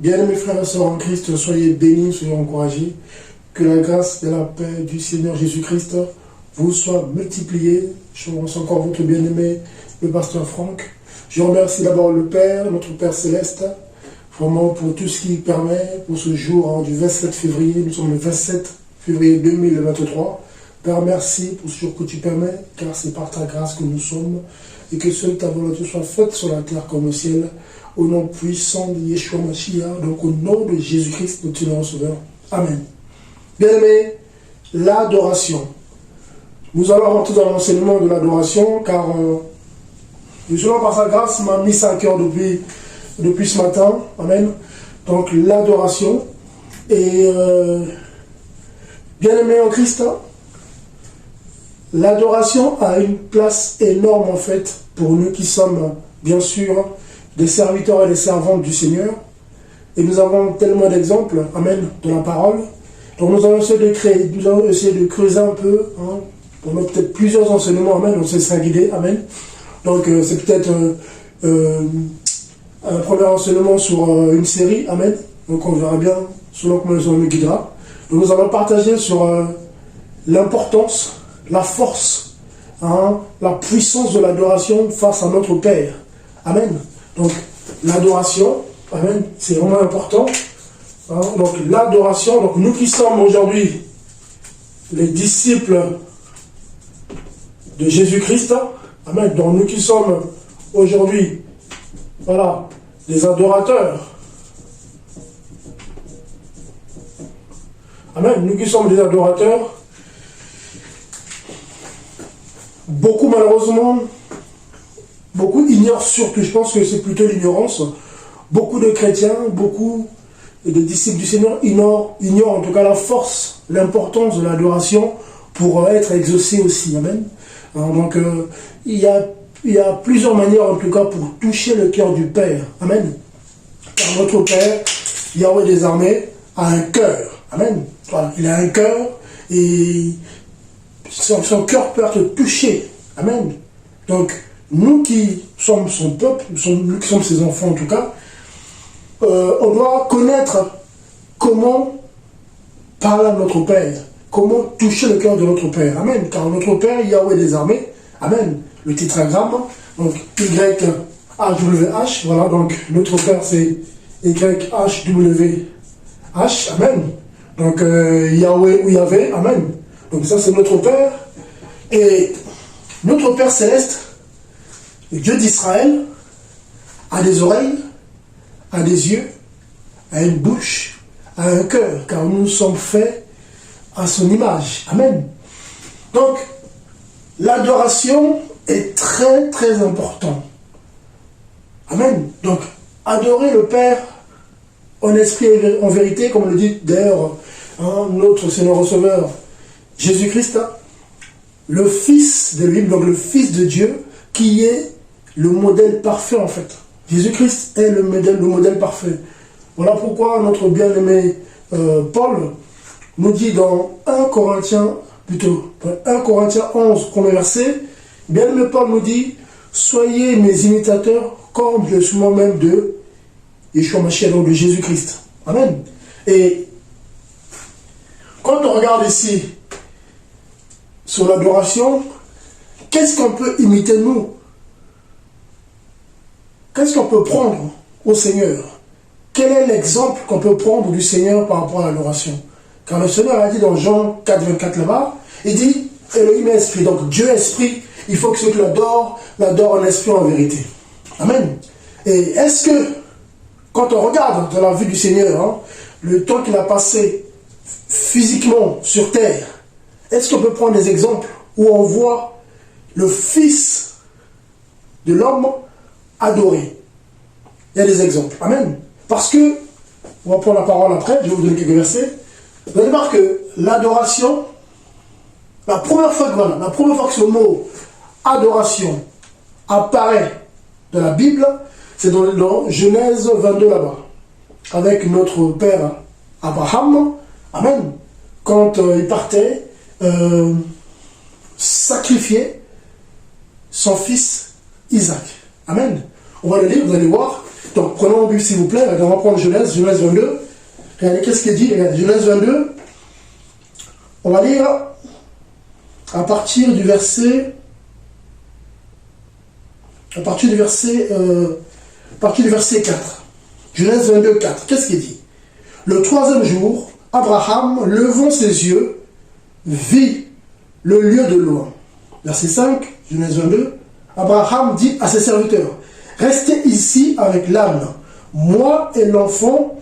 Bien-aimés frères et sœurs en Christ, soyez bénis, soyez encouragés. Que la grâce et la paix du Seigneur Jésus-Christ vous soient multipliées. Je remercie encore votre bien-aimé, le pasteur Franck. Je remercie d'abord le Père, notre Père Céleste, vraiment pour tout ce qui permet, pour ce jour du 27 février. Nous sommes le 27 février 2023. Père, merci pour ce jour que tu permets, car c'est par ta grâce que nous sommes, et que seule ta volonté soit faite sur la terre comme au ciel. Au nom puissant de Yeshua Mashiach, donc au nom de Jésus-Christ, notre Seigneur Sauveur. Amen. Bien-aimés, l'adoration. Nous allons rentrer dans l'enseignement de l'adoration, car le Seigneur, par sa grâce, m'a mis ça à cœur depuis ce matin. Amen. Donc, l'adoration. Et, bien-aimés en Christ, l'adoration a une place énorme, en fait, pour nous qui sommes, bien sûr, des serviteurs et des servantes du Seigneur. Et nous avons tellement d'exemples, amen, de la parole. Donc nous allons essayer de creuser un peu, hein, on a peut-être plusieurs enseignements, amen, on sera guidé, amen. Donc c'est peut-être un premier enseignement sur une série, amen. Donc on verra bien selon comment le Seigneur nous guidera. Donc nous allons partager sur l'importance, la force, hein, la puissance de l'adoration face à notre Père. Amen. Donc, l'adoration, amen, c'est vraiment important. Hein, donc, l'adoration, donc nous qui sommes aujourd'hui les disciples de Jésus-Christ, amen, donc nous qui sommes aujourd'hui, voilà, des adorateurs. Amen, nous qui sommes des adorateurs, beaucoup malheureusement, beaucoup ignorent surtout, je pense que c'est plutôt l'ignorance. Beaucoup de chrétiens, beaucoup de disciples du Seigneur ignorent en tout cas la force, l'importance de l'adoration pour être exaucé aussi. Amen. Alors, donc, il y a plusieurs manières en tout cas pour toucher le cœur du Père. Amen. Car notre Père, Yahweh des armées, a un cœur. Amen. Voilà, il a un cœur et son cœur peut être touché. Amen. Donc, nous qui sommes son peuple, nous qui sommes ses enfants en tout cas, on doit connaître comment parler à notre Père, comment toucher le cœur de notre Père. Amen. Car notre Père, Yahweh des armées, amen, le tétragramme, donc YHWH, voilà, donc notre Père c'est YHWH, amen. Donc Yahweh ou Yahvé, amen. Donc ça c'est notre Père. Et notre Père Céleste, le Dieu d'Israël, a des oreilles, a des yeux, a une bouche, a un cœur, car nous sommes faits à son image. Amen. Donc, l'adoration est très très important. Amen. Donc, adorer le Père en esprit et en vérité, comme le dit d'ailleurs notre Seigneur Receveur, Jésus-Christ, le Fils de lui, donc le Fils de Dieu, qui est le modèle parfait en fait. Jésus-Christ est le modèle parfait. Voilà pourquoi notre bien-aimé Paul nous dit dans 1 Corinthiens 11, premier verset, bien-aimé Paul nous dit, soyez mes imitateurs comme je suis moi-même de Yeshua Mashiach, de Jésus-Christ. Amen. Et quand on regarde ici sur l'adoration, qu'est-ce qu'on peut imiter nous? Qu'est-ce qu'on peut prendre au Seigneur? Quel est l'exemple qu'on peut prendre du Seigneur par rapport à l'adoration? Car le Seigneur a dit dans Jean 4, 24 là-bas, il dit Elohim est esprit, donc Dieu est esprit, il faut que ceux qui l'adorent en esprit en vérité. Amen. Et est-ce que, quand on regarde dans la vie du Seigneur, hein, le temps qu'il a passé physiquement sur terre, est-ce qu'on peut prendre des exemples où on voit le Fils de l'homme adoré? Il y a des exemples. Amen. Parce que, on va prendre la parole après, je vais vous donner quelques versets. Vous allez voir que l'adoration, la première fois que ce mot adoration apparaît dans la Bible, c'est dans Genèse 22 là-bas, avec notre père Abraham, amen, quand il partait sacrifier son fils Isaac. Amen. On va le lire, vous allez voir. Donc, prenons Bible, s'il vous plaît. On va prendre Genèse 22. Regardez, qu'est-ce qu'il dit? Regardez, Genèse 22. On va lire à partir du verset 4. Genèse 22, 4. Qu'est-ce qu'il dit? Le troisième jour, Abraham, levant ses yeux, vit le lieu de loin. Verset 5, Genèse 22. Abraham dit à ses serviteurs, restez ici avec l'âne. Moi et l'enfant,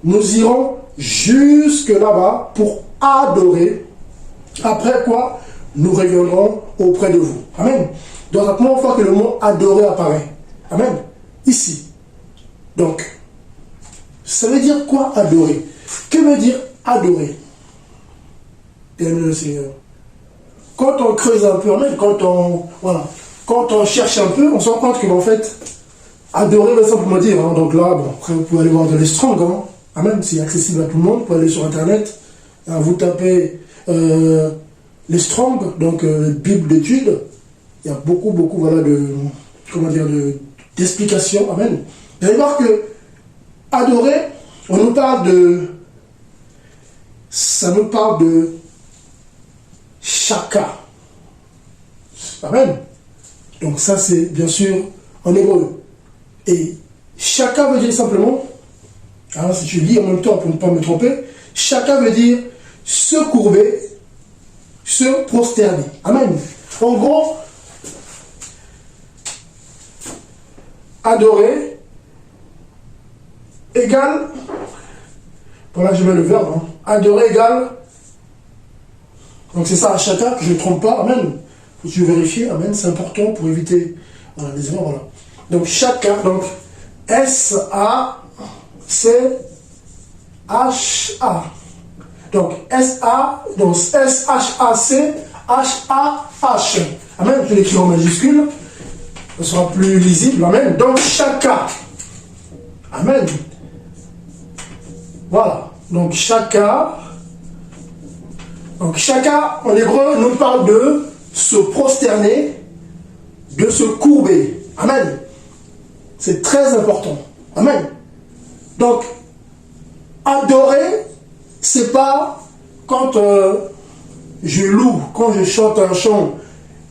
nous irons jusque là-bas pour adorer. Après quoi, nous reviendrons auprès de vous. Amen. Donc, la première fois que le mot adorer apparaît. Amen. Ici. Donc, ça veut dire quoi adorer? Que veut dire adorer? Bien le Seigneur. Quand on creuse un peu, quand on cherche un peu, on se rend compte que, en fait, adorer veut simplement dire. Donc là, bon, après, vous pouvez aller voir dans les Strong. Amen. C'est accessible à tout le monde. Vous pouvez aller sur Internet. Vous tapez les Strong, donc Bible d'études. Il y a beaucoup, voilà, d'explications. Amen. Vous allez voir que adorer, ça nous parle de Shaka. Amen. Donc ça, c'est bien sûr en hébreu. Et Shaka veut dire simplement, alors si je lis en même temps pour ne pas me tromper, Shaka veut dire se courber, se prosterner. Amen. En gros, adorer égale, voilà, je mets le verbe, adorer égale, donc c'est ça à chacun, que je ne me trompe pas, amen. Faut que je vérifie, amen, c'est important pour éviter, voilà, les erreurs, voilà. Donc chacun, donc S-A-C-H-A. Donc S-A, donc S-H-A-C-H-A-H. Amen, je l'écris en majuscule. Ce sera plus lisible. Amen. Donc chacun. Amen. Voilà. Donc chacun. Donc chacun, en hébreu, nous parle de se prosterner, de se courber. Amen. C'est très important. Amen. Donc, adorer, c'est pas quand je loue, quand je chante un chant.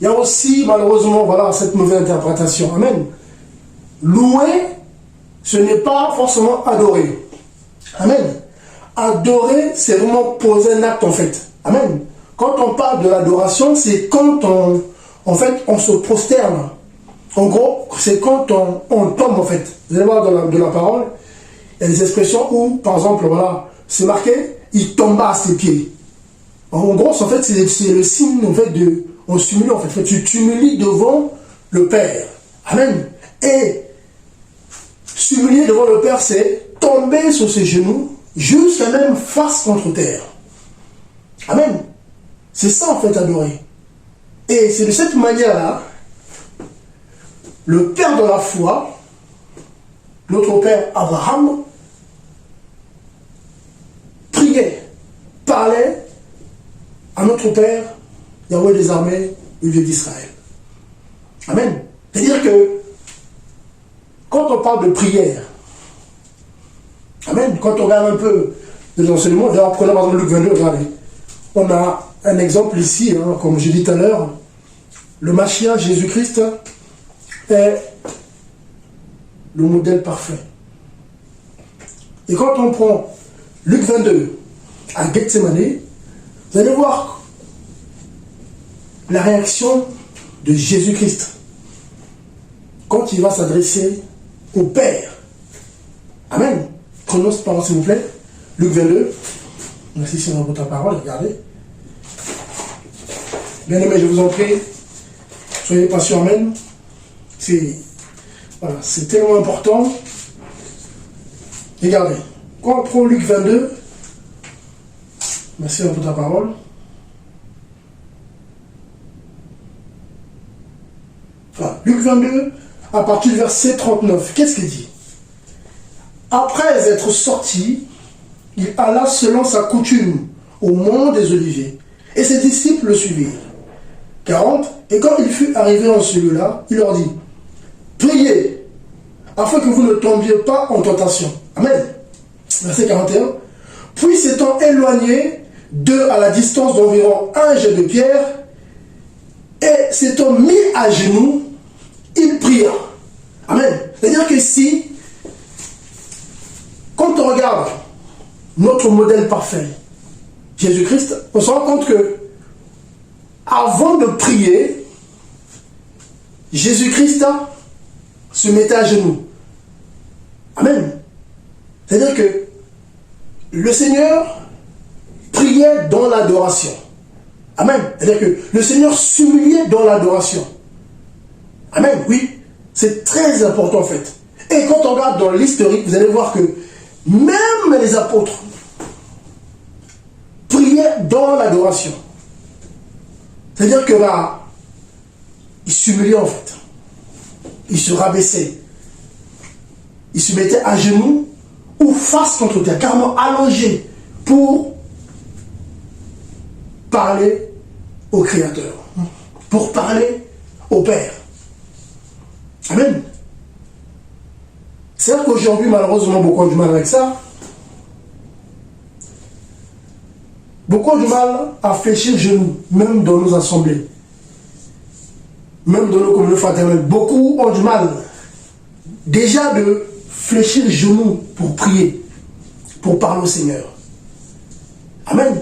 Il y a aussi, malheureusement, voilà, cette mauvaise interprétation. Amen. Louer, ce n'est pas forcément adorer. Amen. Adorer, c'est vraiment poser un acte, en fait. Amen. Quand on parle de l'adoration, c'est quand on se prosterne. En gros, c'est quand on tombe, en fait. Vous allez voir dans la parole, il y a des expressions où, par exemple, voilà, c'est marqué, il tomba à ses pieds. En gros, en fait, c'est le signe, en fait, on s'humilie, en fait. Tu t'humilies devant le Père. Amen. Et s'humilier devant le Père, c'est tomber sur ses genoux, jusqu'à même face contre terre. Amen. C'est ça, en fait, adorer. Et c'est de cette manière-là, le Père de la foi, notre Père Abraham, priait, parlait à notre Père, Yahweh des armées, le Dieu d'Israël. Amen. C'est-à-dire que, quand on parle de prière, amen, quand on regarde un peu les enseignements, d'ailleurs, prenons par exemple Luc 22, regardez, on a un exemple ici, comme j'ai dit tout à l'heure, le Mashiach Jésus-Christ est le modèle parfait. Et quand on prend Luc 22 à Gethsemane, vous allez voir la réaction de Jésus-Christ quand il va s'adresser au Père. Amen. Prenons cette parole, s'il vous plaît. Luc 22. Merci sur votre parole, regardez. Bien aimé, je vous en prie, soyez patients, amen. Voilà, c'est tellement important. Regardez, quand on prend Luc 22, merci pour ta parole. Voilà, Luc 22, à partir du verset 39, qu'est-ce qu'il dit? Après être sorti, il alla selon sa coutume au mont des Oliviers, et ses disciples le suivirent. 40. Et quand il fut arrivé en celui-là, il leur dit, priez afin que vous ne tombiez pas en tentation. Amen. Verset 41. Puis s'étant éloigné d'eux à la distance d'environ un jet de pierre, et s'étant mis à genoux, il pria. Amen. C'est-à-dire que si, quand on regarde notre modèle parfait, Jésus-Christ, on se rend compte que avant de prier, Jésus-Christ se mettait à genoux. Amen. C'est-à-dire que le Seigneur priait dans l'adoration. Amen. C'est-à-dire que le Seigneur s'humiliait dans l'adoration. Amen. Oui, c'est très important en fait. Et quand on regarde dans l'historique, vous allez voir que même les apôtres priaient dans l'adoration. C'est-à-dire que là, ils s'humiliaient en fait. Ils se rabaissaient. Ils se mettaient à genoux ou face contre terre, carrément allongés pour parler au Créateur, pour parler au Père. Amen. C'est vrai qu'aujourd'hui, malheureusement, beaucoup ont du mal avec ça. Beaucoup ont du mal à fléchir genoux, même dans nos assemblées. Même dans nos communautés fraternelles. Beaucoup ont du mal déjà de fléchir genoux pour prier, pour parler au Seigneur. Amen.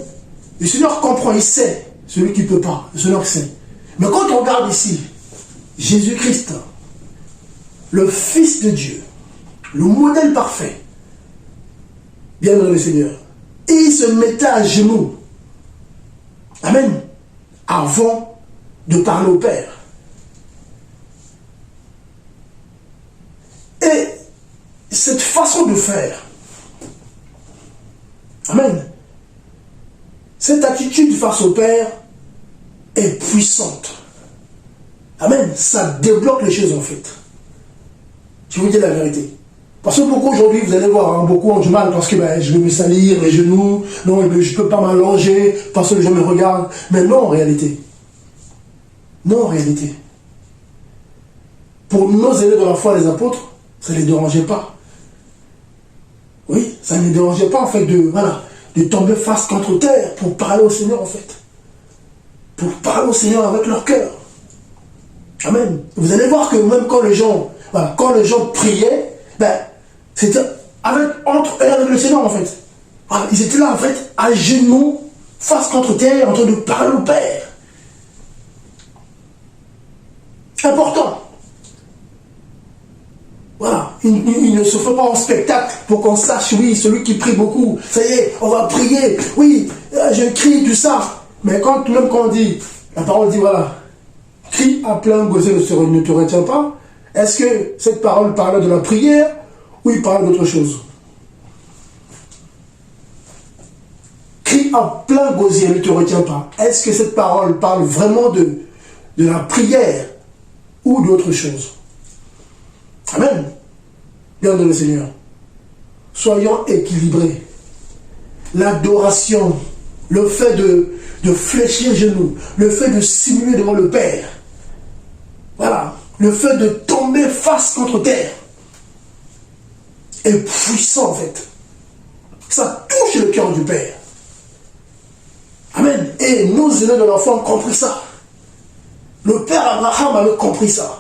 Le Seigneur comprend, il sait, celui qui ne peut pas, le Seigneur sait. Mais quand on regarde ici, Jésus-Christ, le Fils de Dieu, le modèle parfait, bien dans le Seigneur, et il se mettait à genoux, amen, avant de parler au Père. Et cette façon de faire, amen, cette attitude face au Père est puissante. Amen. Ça débloque les choses en fait. Je vous dis la vérité. Parce que beaucoup aujourd'hui, vous allez voir, hein, beaucoup ont du mal parce que je vais me salir les genoux, non, je ne peux pas m'allonger parce que les gens me regardent. Mais non, en réalité. Non, en réalité. Pour nos aînés dans la foi, les apôtres, ça ne les dérangeait pas. Oui, ça ne les dérangeait pas en fait de tomber face contre terre pour parler au Seigneur en fait. Pour parler au Seigneur avec leur cœur. Amen. Vous allez voir que même quand les gens priaient, c'était entre eux et avec le Seigneur en fait. Voilà, ils étaient là en fait, à genoux, face contre terre, en train de parler au Père. Important. Voilà, il ne se fait pas en spectacle pour qu'on sache, oui, celui qui prie beaucoup, ça y est, on va prier, oui, je crie, tout ça. Mais même quand on dit, la parole dit, voilà, crie à plein gosier ne te retient pas, est-ce que cette parole parle de la prière ou il parle d'autre chose? Crie à plein gosier ne te retient pas. Est-ce que cette parole parle vraiment de la prière ou d'autre chose? Amen. Bien dans le Seigneur. Soyons équilibrés. L'adoration, le fait de fléchir genoux, le fait de simuler devant le Père, voilà, le fait de tomber face contre terre est puissant en fait. Ça touche le cœur du Père. Amen. Et nos aînés de l'enfant ont compris ça. Le Père Abraham avait compris ça.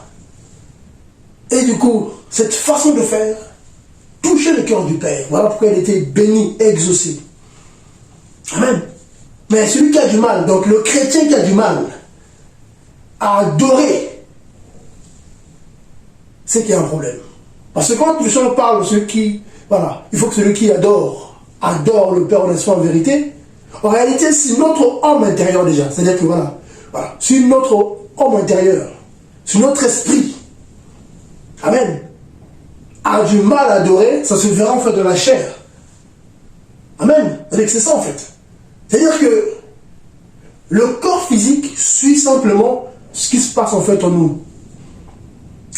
Et du coup, cette façon de faire touchait le cœur du Père. Voilà pourquoi il était béni, exaucé. Amen. Mais celui qui a du mal, donc le chrétien qui a du mal à adorer, c'est qu'il y a un problème. Parce que quand le Seigneur parle de celui qui, voilà, il faut que celui qui adore le Père en esprit en vérité. En réalité, c'est notre homme intérieur déjà. C'est-à-dire que voilà, c'est notre homme intérieur, c'est notre esprit. Amen. A du mal à adorer, ça se verra en fait de la chair. Amen. C'est ça en fait. C'est-à-dire que le corps physique suit simplement ce qui se passe en fait en nous.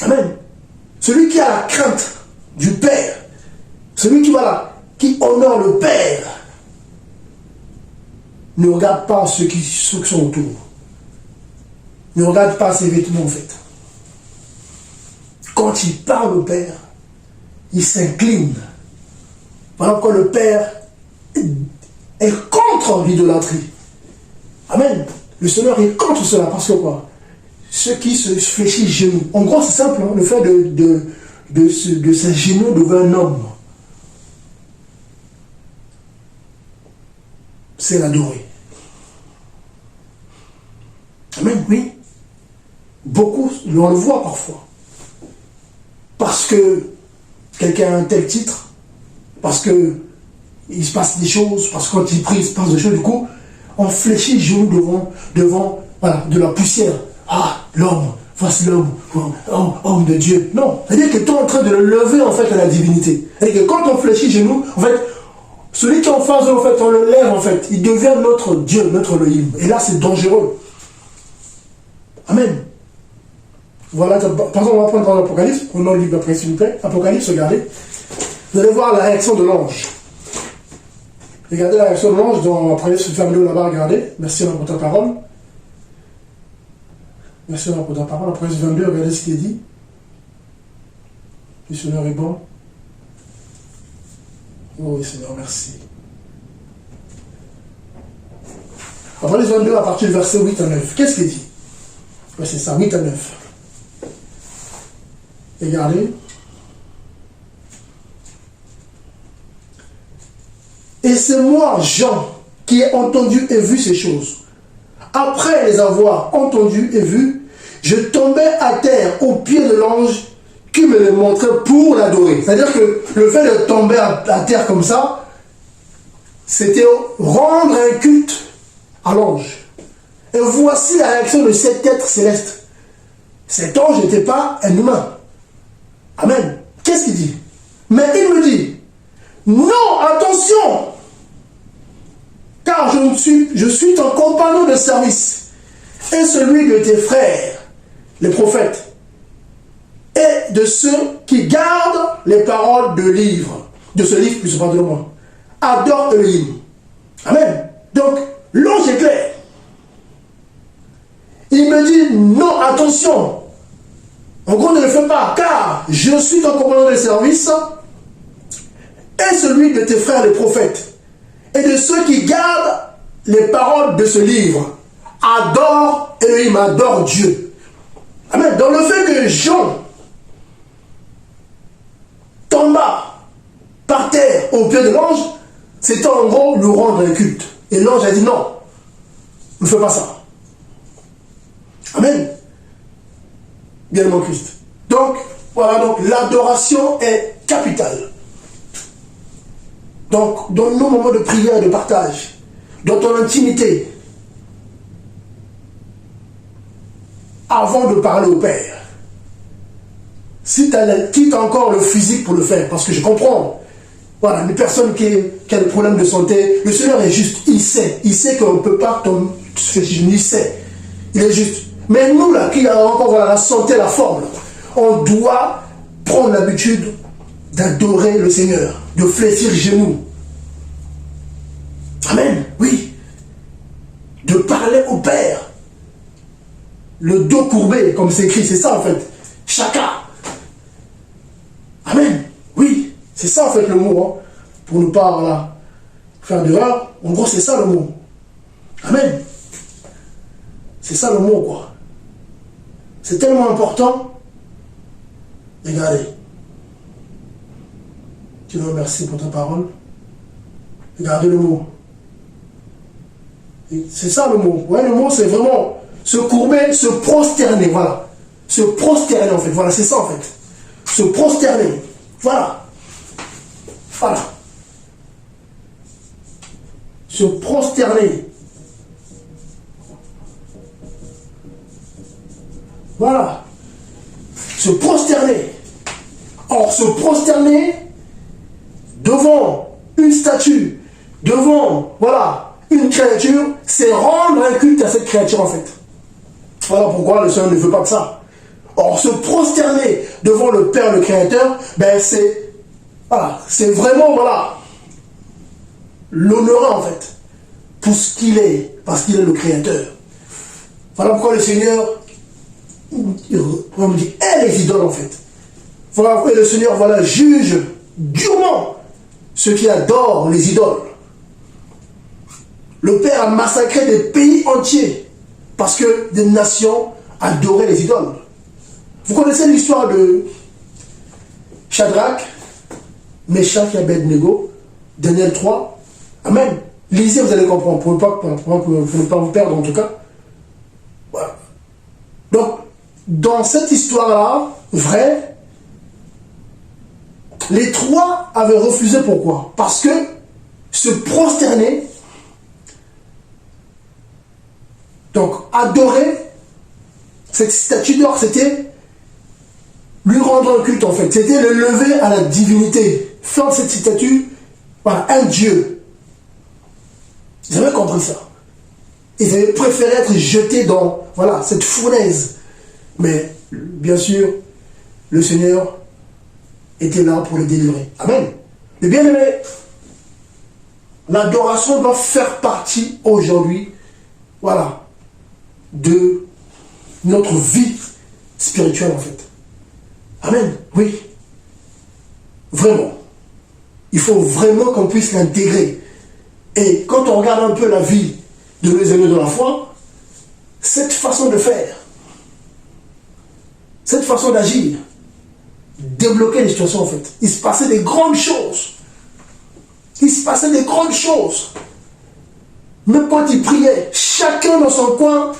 Amen. Celui qui a la crainte du Père, celui qui honore le Père, ne regarde pas ceux qui sont autour. Ne regarde pas ses vêtements en fait. Quand il parle au Père, il s'incline. Voilà pourquoi le Père est contre l'idolâtrie. Amen. Le Seigneur est contre cela, parce que quoi? Ceux qui se fléchissent genoux. En gros, c'est simple, hein, le fait de s'agenouiller devant un homme. C'est l'adorer. Amen, oui. Beaucoup, on le voit parfois. Parce que quelqu'un a un tel titre, parce que il se passe des choses, parce que quand il prie, il se passe des choses, du coup, on fléchit les genoux devant voilà, de la poussière. Ah, l'homme, voici l'homme, homme de Dieu. Non, c'est-à-dire que tu es en train de le lever en fait à la divinité. C'est-à-dire que quand on fléchit les genoux, en fait, celui qui est en face, en fait, on le lève en fait, il devient notre Dieu, notre Elohim. Et là, c'est dangereux. Amen. Voilà, par exemple, on va prendre dans l'Apocalypse, prenons le livre d'après, s'il vous plaît. Apocalypse, regardez. Vous allez voir la réaction de l'ange. Regardez la réaction de l'ange dans Apocalypse 22 là-bas, regardez. Merci pour ta parole. Merci pour ta parole. Apocalypse 22, regardez ce qu'il est dit. Le Seigneur est bon. Oh oui, Seigneur, merci. Apocalypse 22, à partir du verset 8 à 9. Qu'est-ce qu'il dit? Ouais, c'est ça, 8 à 9. Regardez. Et c'est moi, Jean, qui ai entendu et vu ces choses. Après les avoir entendues et vues, je tombais à terre aux pieds de l'ange qui me les montrait pour l'adorer. C'est-à-dire que le fait de tomber à terre comme ça, c'était rendre un culte à l'ange. Et voici la réaction de cet être céleste. Cet ange n'était pas un humain. Amen. Qu'est-ce qu'il dit? Mais il me dit, non, attention, car je suis ton compagnon de service et celui de tes frères, les prophètes, et de ceux qui gardent les paroles de ce livre, plus pardonne-moi. Adore Elohim. Amen. Donc, l'ange est clair. Il me dit, non, attention. En gros, ne le fais pas, car je suis ton compagnon de service et celui de tes frères les prophètes, et de ceux qui gardent les paroles de ce livre. Adore Elohim, adore Dieu. Amen. Dans le fait que Jean tomba par terre au pied de l'ange, c'était en gros lui rendre un culte. Et l'ange a dit non, ne fais pas ça. Amen. Bien mon Christ. Donc, voilà, donc l'adoration est capitale. Donc, dans nos moments de prière et de partage, dans ton intimité, avant de parler au Père, si tu as encore le physique pour le faire, parce que je comprends, voilà, une personne qui a des problèmes de santé, le Seigneur est juste, il sait qu'on ne peut pas tomber, il sait, il est juste. Mais nous, là, qui avons encore voilà, la santé, la forme, là, on doit prendre l'habitude d'adorer le Seigneur, de fléchir les genoux. Amen, oui. De parler au Père. Le dos courbé, comme c'est écrit, c'est ça en fait. Chaka. Amen, oui. C'est ça en fait le mot, hein. Pour ne pas voilà, faire d'erreur. En gros, c'est ça le mot. Amen. C'est ça le mot, quoi. C'est tellement important. Regardez. Tu nous remercies pour ta parole. Regardez le mot. C'est ça le mot. Ouais, le mot, c'est vraiment se courber, se prosterner. Voilà. Se prosterner, en fait. Voilà, c'est ça, en fait. Se prosterner. Voilà. Voilà. Se prosterner. Voilà. Se prosterner. Or, se prosterner devant une statue, devant, voilà, une créature, c'est rendre un culte à cette créature, en fait. Voilà pourquoi le Seigneur ne veut pas que ça. Or, se prosterner devant le Père, le Créateur, ben c'est, voilà, c'est vraiment, voilà, l'honorer, en fait, pour ce qu'il est, parce qu'il est le Créateur. Voilà pourquoi le Seigneur, on me dit, elle est idoles, en fait. Voilà, et le Seigneur, voilà, juge durement ceux qui adorent les idoles. Le Père a massacré des pays entiers parce que des nations adoraient les idoles. Vous connaissez l'histoire de Shadrach, Meshach et Abednego, Daniel 3. Amen. Lisez, vous allez comprendre, pour ne pas vous perdre en tout cas. Voilà. Donc, dans cette histoire-là, vraie, les trois avaient refusé. Pourquoi? Parce que se prosterner, donc adorer cette statue d'or, c'était lui rendre un culte en fait. C'était le lever à la divinité. Faire de cette statue, voilà, un dieu. Ils avaient compris ça. Ils avaient préféré être jetés dans, voilà, cette fournaise. Mais, bien sûr, le Seigneur était là pour les délivrer. Amen. Mais bien aimé, l'adoration doit faire partie aujourd'hui, voilà, de notre vie spirituelle en fait. Amen. Oui. Vraiment. Il faut vraiment qu'on puisse l'intégrer. Et quand on regarde un peu la vie de nos aînés de la foi, cette façon de faire, cette façon d'agir, débloquer les situations en fait. Il se passait des grandes choses. Il se passait des grandes choses. Même quand ils priaient, chacun dans son coin,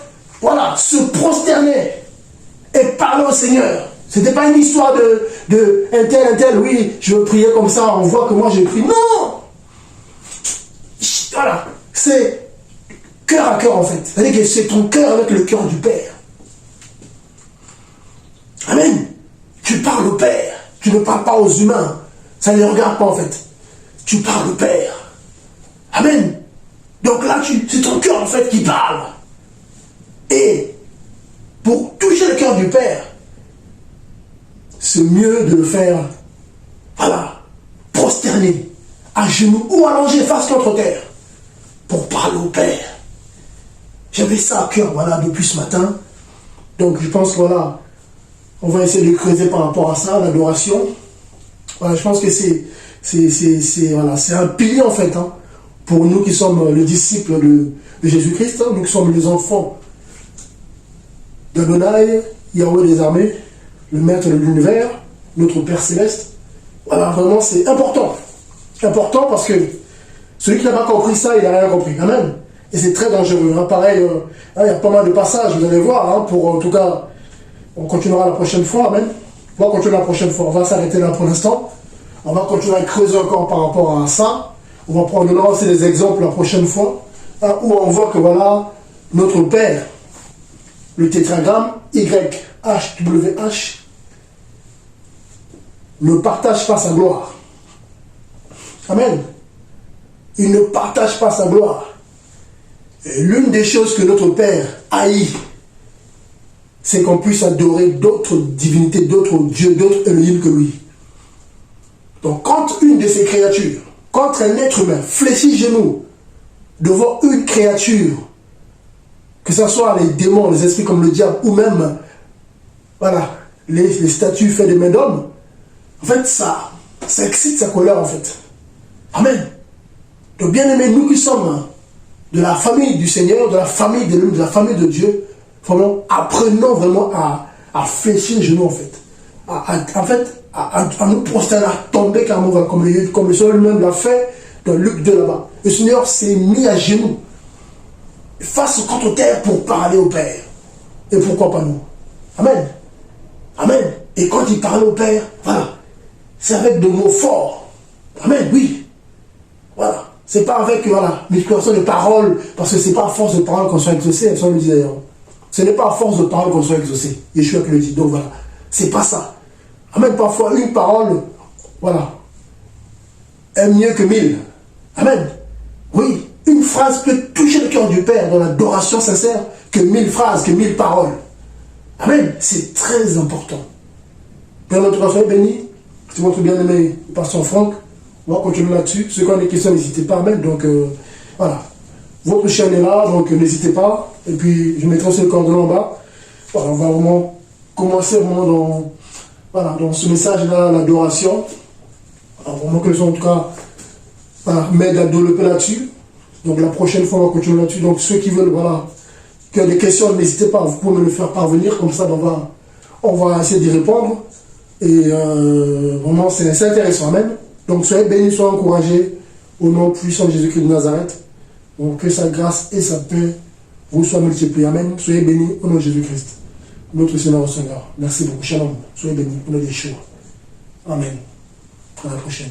voilà, se prosternait et parlait au Seigneur. Ce n'était pas une histoire de un tel, oui, je veux prier comme ça, on voit que moi je prie. Non! Voilà, c'est cœur à cœur en fait. C'est-à-dire que c'est ton cœur avec le cœur du Père. Amen. Tu parles au Père. Tu ne parles pas aux humains. Ça ne les regarde pas en fait. Tu parles au Père. Amen. Donc là, c'est ton cœur en fait qui parle. Et pour toucher le cœur du Père, c'est mieux de le faire, voilà, prosterné, à genoux ou allongé face contre terre, pour parler au Père. J'avais ça à cœur, voilà, depuis ce matin. Donc je pense que voilà, on va essayer de creuser par rapport à ça, l'adoration. Voilà, je pense que voilà, c'est un pilier en fait, hein, pour nous qui sommes les disciples de Jésus-Christ, hein, nous qui sommes les enfants d'Adonai, Yahweh des armées, le maître de l'univers, notre Père céleste. Voilà, vraiment c'est important. Important parce que celui qui n'a pas compris ça, il n'a rien compris. Amen. Et c'est très dangereux. Hein. Pareil, il y a pas mal de passages, vous allez voir, hein, pour en tout cas, on continuera la prochaine fois. Amen. On va continuer la prochaine fois. On va s'arrêter là pour l'instant. On va continuer à creuser encore par rapport à ça. On va prendre aussi des exemples la prochaine fois, hein, où on voit que voilà, notre Père, le tétragramme YHWH, ne partage pas sa gloire. Amen. Il ne partage pas sa gloire. Et l'une des choses que notre Père haït, c'est qu'on puisse adorer d'autres divinités, d'autres dieux, d'autres Elohim que lui. Donc quand une de ces créatures, quand un être humain fléchit genoux devant une créature, que ce soit les démons, les esprits comme le diable, ou même voilà, les statues faites de mains d'hommes, en fait ça excite sa colère en fait. Amen. Donc bien aimés, nous qui sommes de la famille du Seigneur, de la famille de l'homme, de la famille de Dieu, vraiment, apprenons vraiment à fléchir les genoux en fait. À nous prosterner, à tomber comme le Seigneur lui-même l'a fait dans Luc 2 là-bas. Le Seigneur s'est mis à genoux, face contre terre pour parler au Père. Et pourquoi pas nous? Amen. Amen. Et quand il parlait au Père, voilà, c'est avec de mots forts. Amen, oui. Voilà. C'est pas avec, voilà, multiplication de paroles, parce que c'est pas à force de paroles qu'on soit exaucé, ça le dit d'ailleurs. Ce n'est pas à force de paroles qu'on soit exaucé. Yeshua qui le dit. Donc voilà. C'est pas ça. Amen. Parfois, une parole, voilà, est mieux que 1000. Amen. Oui. Une phrase peut toucher le cœur du Père dans l'adoration sincère que 1000 phrases, que 1000 paroles. Amen. C'est très important. Père notre Père, soyez béni. C'est votre bien-aimé Pasteur Franck. On va continuer là-dessus. Ceux qui ont des questions, n'hésitez pas. Amen. Donc, voilà. Votre chaîne est là, donc n'hésitez pas. Et puis, je mettrai aussi le coordonnée en bas. Voilà, on va vraiment commencer vraiment Voilà, donc ce message-là, l'adoration, vraiment que les gens, en tout cas, m'aident à développer là-dessus. Donc la prochaine fois, on va continuer là-dessus. Donc ceux qui veulent, voilà, qui ont des questions, n'hésitez pas, vous pouvez me le faire parvenir, comme ça on va essayer d'y répondre. Et vraiment, c'est intéressant, amen. Donc soyez bénis, soyez encouragés, au nom puissant de Jésus-Christ de Nazareth. Donc que sa grâce et sa paix vous soient multipliées, amen. Soyez bénis au nom de Jésus-Christ, notre Seigneur au Seigneur. Merci beaucoup, shalom. Soyez bénis, au nom de Yeshua. Amen. À la prochaine.